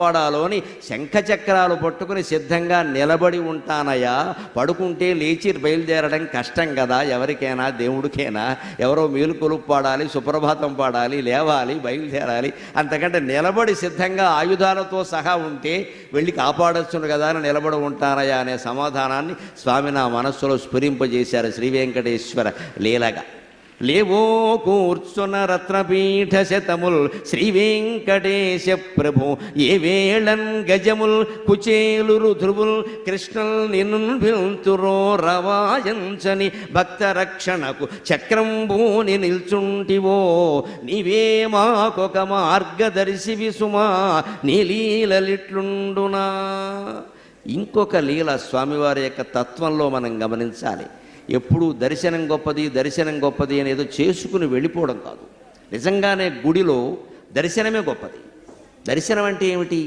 వాడాలోని శంఖచక్రాలు పట్టుకుని సిద్ధంగా నిలబడి ఉంటానయ్యా. పడుకుంటే లేచి బయలుదేరడం కష్టం కదా, ఎవరికైనా దేవుడికైనా. ఎవరో మేలుకొలుపు పాడాలి, సుప్రభాతం పాడాలి, లేవాలి, బయలుదేరాలి. అంతకంటే నిలబడి సిద్ధంగా ఆయుధాలతో సహా ఉంటే వెళ్ళి కాపాడొచ్చును కదా అని నిలబడి ఉంటానయ్యా అనే సమాధానాన్ని స్వామి నా మనస్సులో స్ఫురింపజేశారు శ్రీ వెంకటేశ్వర లీలగా. లేవో కూర్చున్న రత్నపీఠ శతముల్ శ్రీ వెంకటేశ ప్రభు, ఏ వేళన్ గజముల్ కుచేలు రుధువుల్ కృష్ణల్ నిన్ను పిలుతురో రవాయంచని భక్త రక్షణకు చక్రంబూని నిల్చుంటివో, నీవే మాకొక మార్గదర్శి విసుమా, నీ లీలలిట్లుండునా. ఇంకొక లీల స్వామివారి యొక్క తత్వంలో మనం గమనించాలి. ఎప్పుడు దర్శనం గొప్పది అనేదో చేసుకుని వెళ్ళిపోవడం కాదు. నిజంగానే గుడిలో దర్శనమే గొప్పది. దర్శనం అంటే ఏమిటి?